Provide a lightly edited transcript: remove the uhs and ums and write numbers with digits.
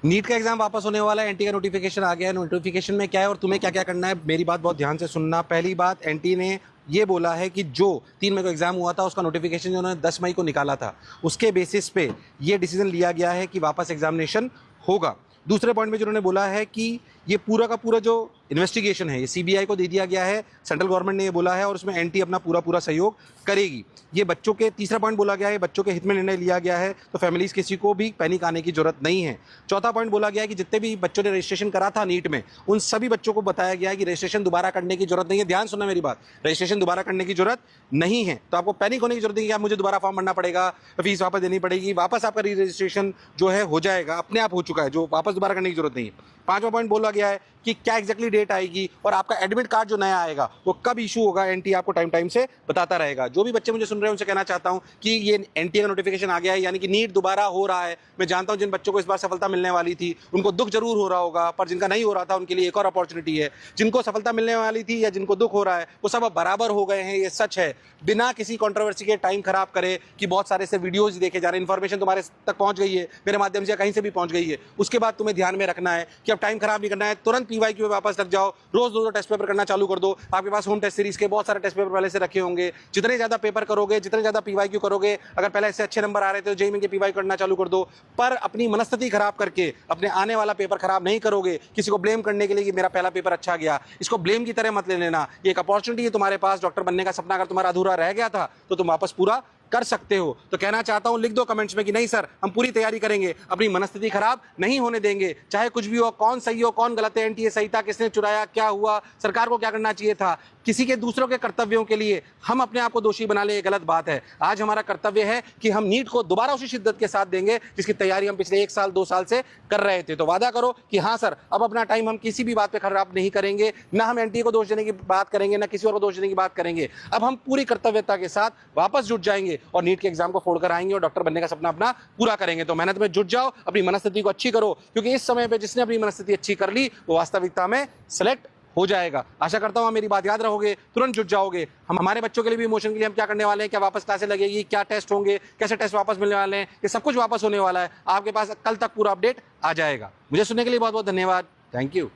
NEET का exam वापस होने वाला है, एनटी का नोटिफिकेशन आ गया है। नोटिफिकेशन में क्या है और तुम्हें क्या क्या करना है, मेरी बात बहुत ध्यान से सुनना। पहली बात, एनटी ने ये बोला है कि जो 3 मई को एग्जाम हुआ था उसका नोटिफिकेशन जो उन्होंने 10 मई को निकाला था, उसके बेसिस पे ये डिसीजन लिया गया है कि वापस एग्जामिनेशन होगा। दूसरे पॉइंट में जो उन्होंने बोला है कि ये पूरा का पूरा जो इन्वेस्टिगेशन है ये सीबीआई को दे दिया गया है, सेंट्रल गवर्नमेंट ने ये बोला है और उसमें एनटी अपना पूरा पूरा सहयोग करेगी। ये बच्चों के, तीसरा पॉइंट बोला गया है, बच्चों के हित में निर्णय लिया गया है, तो फैमिलीज किसी को भी पैनिक आने की जरूरत नहीं है। चौथा पॉइंट बोला गया है कि जितने भी बच्चों ने रजिस्ट्रेशन करा था नीट में, उन सभी बच्चों को बताया गया है कि रजिस्ट्रेशन दोबारा करने की जरूरत नहीं है। ध्यान सुनना मेरी बात, रजिस्ट्रेशन दोबारा करने की जरूरत नहीं है। तो आपको पैनिक होने की जरूरत नहीं है कि आप मुझे दोबारा फॉर्म भरना पड़ेगा, फीस वापस देनी पड़ेगी। वापस आपका री रजिस्ट्रेशन जो है हो जाएगा, अपने आप हो चुका है, जो वापस दोबारा करने की जरूरत नहीं है। पांचवा पॉइंट बोला गया है कि क्या एग्जैक्टली डेट आएगी और आपका एडमिट कार्ड जो नया आएगा वो कब इशू होगा, एनटी आपको टाइम टाइम से बताता रहेगा। जो भी बच्चे मुझे सुन रहे हैं उनसे कहना चाहता हूं कि ये एनटी का नोटिफिकेशन आ गया है, यानी कि नीट दोबारा हो रहा है। मैं जानता हूं जिन बच्चों को इस बार सफलता मिलने वाली थी उनको दुख जरूर हो रहा होगा, पर जिनका नहीं हो रहा था उनके लिए एक और अपॉर्चुनिटी है। जिनको सफलता मिलने वाली थी या जिनको दुख हो रहा है वो सब अब बराबर हो गए हैं, ये सच है। बिना किसी कंट्रोवर्सी के टाइम खराब करे कि बहुत सारे से वीडियोज देखे जा रहे हैं, इन्फॉर्मेशन तुम्हारे तक पहुंच गई है, मेरे माध्यम से कहीं से भी पहुंच गई है, उसके बाद तुम्हें ध्यान में रखना है कि अब टाइम खराब नहीं करना है। तुरंत पीवाईक्यू में वापस लग जाओ, रोज दो टेस्ट पेपर करना चालू कर दो। आपके पास होम टेस्ट सीरीज के बहुत सारे टेस्ट पेपर पहले से रखे होंगे। जितने ज्यादा पेपर करोगे, जितने ज्यादा पीवाईक्यू करोगे, अगर पहले से अच्छे नंबर आ रहे थे तो जेईई में के पीवाईक्यू करना चालू कर दो। पर अपनी मनस्थिति खराब करके अपने आने वाला पेपर खराब नहीं करोगे, किसी को ब्लेम करने के लिए कि मेरा पहला पेपर अच्छा गया, इसको ब्लेम की तरह मत ले लेना। ये एक अपॉर्चुनिटी है तुम्हारे पास, डॉक्टर बनने का सपना अगर तुम्हारा अधूरा रह गया था तो तुम वापस पूरा कर सकते हो। तो कहना चाहता हूं, लिख दो कमेंट्स में कि नहीं सर, हम पूरी तैयारी करेंगे, अपनी मनस्थिति खराब नहीं होने देंगे, चाहे कुछ भी हो, कौन सही हो कौन गलत है, एनटीए सही था, किसने चुराया, क्या हुआ, सरकार को क्या करना चाहिए था, किसी के दूसरों के कर्तव्यों के लिए हम अपने आप को दोषी बना ले, ये गलत बात है। आज हमारा कर्तव्य है कि हम नीट को दोबारा उसी शिद्दत के साथ देंगे जिसकी तैयारी हम पिछले 1 साल 2 साल से कर रहे थे। तो वादा करो कि हाँ सर, अब अपना टाइम हम किसी भी बात पे खराब नहीं करेंगे, ना हम एनटीए को दोष देने की बात करेंगे, ना किसी और को दोष देने की बात करेंगे। अब हम पूरी कर्तव्यता के साथ वापस जुट जाएंगे और नीट के एग्जाम को फोड़कर आएंगे और डॉक्टर बनने का सपना अपना पूरा करेंगे। तो मेहनत में जुट जाओ, अपनी मनस्थिति को अच्छी करो, क्योंकि इस समय पे जिसने अपनी मनस्थिति अच्छी कर ली वो वास्तविकता में सेलेक्ट हो जाएगा। आशा करता हूं मेरी बात याद रहोगे, तुरंत जुट जाओगे। हम हमारे बच्चों के लिए भी इमोशन के लिए हम क्या करने वाले हैं, क्या वापस क्लासेस लगेगी, क्या टेस्ट होंगे, कैसे टेस्ट वापस मिलने वाले हैं, ये सब कुछ वापस होने वाला है। आपके पास कल तक पूरा अपडेट आ जाएगा। मुझे सुनने के लिए बहुत बहुत धन्यवाद। Thank you.